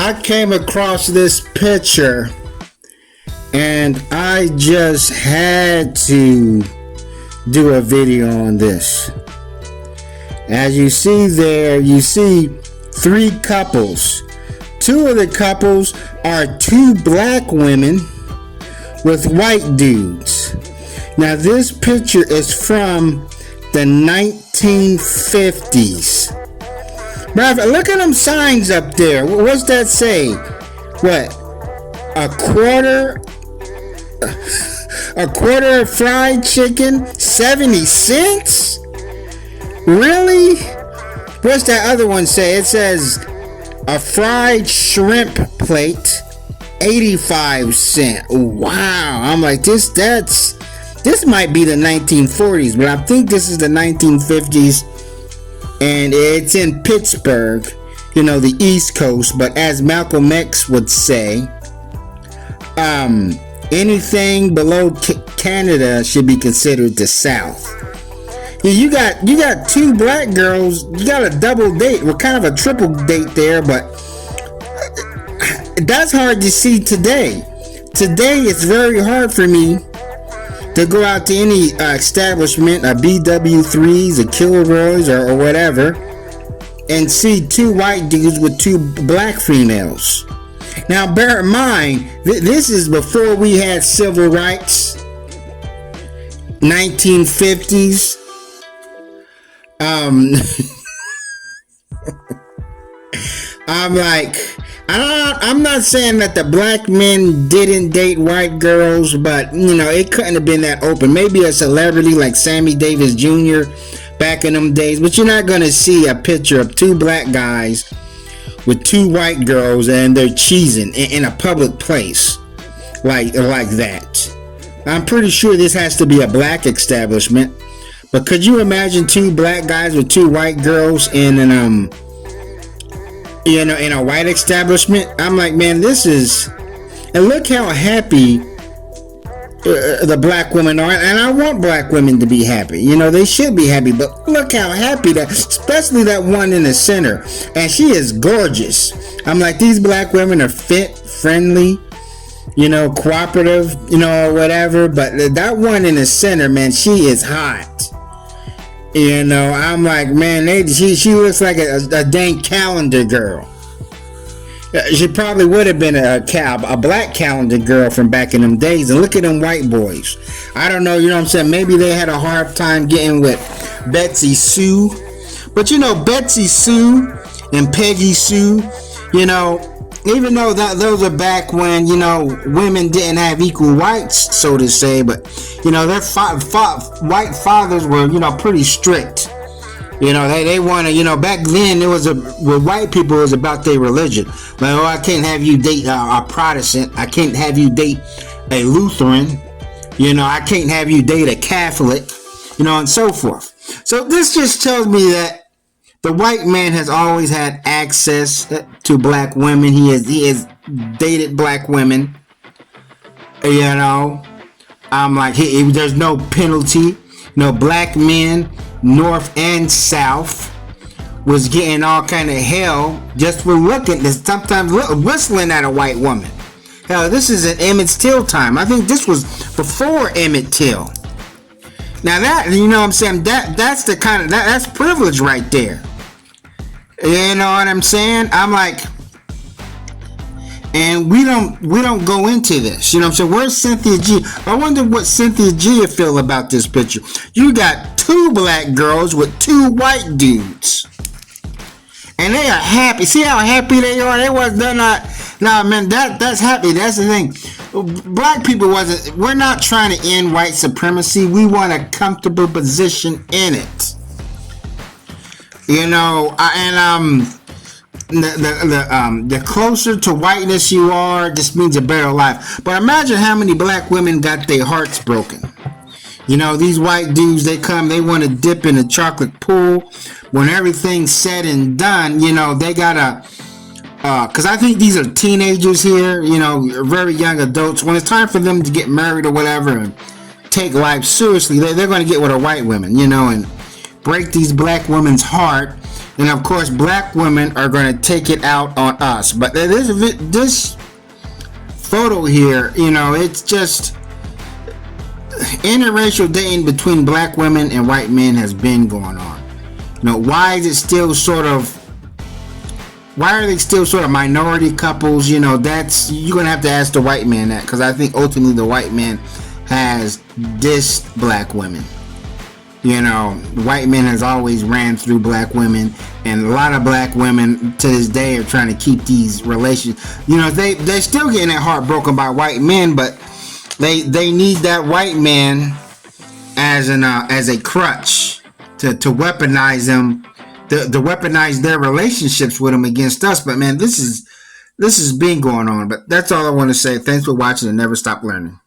I came across this picture and I just had to do a video on this. As you see there, you see three couples. Two of the couples are two black women with white dudes. Now this picture is from the 1950s. Bruh, look at them signs up there. What's that say? What? A quarter of fried chicken, 70 cents? Really? What's that other one say? It says a fried shrimp plate, 85 cents. Wow. I'm like, this might be the 1940s, but I think this is the 1950s, and it's in Pittsburgh, the East Coast. But as Malcolm X would say, anything below Canada should be considered the South. You got two black girls. You got a double date. Well, kind of a triple date there, but that's hard to see today. Today, it's very hard for me to go out to any establishment, a BW3s, a Kilroy's, or whatever, and see two white dudes with two black females. Now, bear in mind, this is before we had civil rights, 1950s. I'm not saying that the black men didn't date white girls, but it couldn't have been that open. Maybe a celebrity like Sammy Davis Jr. back in them days, but you're not gonna see a picture of two black guys with two white girls and they're cheesing in a public place like that. I'm pretty sure this has to be a black establishment. But could you imagine two black guys with two white girls in a white establishment? I'm like, man, and look how happy the black women are, and I want black women to be happy. They should be happy, but look how happy especially that one in the center, and she is gorgeous. I'm like, these black women are fit, friendly, cooperative, or whatever, but that one in the center, man, she is hot. I'm like, man, she looks like a dang calendar girl. She probably would have been a black calendar girl from back in them days. And look at them white boys. I don't know, what I'm saying? Maybe they had a hard time getting with Betsy Sue. But Betsy Sue and Peggy Sue, even though those are back when, women didn't have equal rights, so to say, but, their white fathers were, pretty strict. They want to, back then with white people, it was about their religion. Like, I can't have you date a Protestant. I can't have you date a Lutheran. I can't have you date a Catholic, and so forth. So this just tells me that the white man has always had access to black women. He has dated black women. I'm like, there's no penalty. Black men, North and South, was getting all kind of hell just for sometimes whistling at a white woman. Hell, this is an Emmett Till time. I think this was before Emmett Till. Now that, what I'm saying, that's the kind of, that's privilege right there. You know what I'm saying? I'm like, and we don't go into this. I'm saying? Where's Cynthia G? I wonder what Cynthia G feel about this picture. You got two black girls with two white dudes, and they are happy. See how happy they are? They're not. Nah, man, that's happy. That's the thing. Black people we're not trying to end white supremacy. We want a comfortable position in it. The closer to whiteness you are, just means a better life. But imagine how many black women got their hearts broken. These white dudes, they want to dip in a chocolate pool. When everything's said and done, they gotta, because I think these are teenagers here, very young adults. When it's time for them to get married or whatever and take life seriously, they're going to get with a white woman, and break these black women's heart, and of course black women are going to take it out on us. But this photo here, it's just interracial dating between black women and white men has been going on. Why is it still why are they still sort of minority couples? That's, you're gonna have to ask the white man that, because I think ultimately the white man has dissed black women. White men has always ran through black women, and a lot of black women to this day are trying to keep these relations. They're still getting their heart broken by white men, but they need that white man as a crutch to weaponize them, to weaponize their relationships with them against us. But man, this has been going on. But that's all I want to say. Thanks for watching, and never stop learning.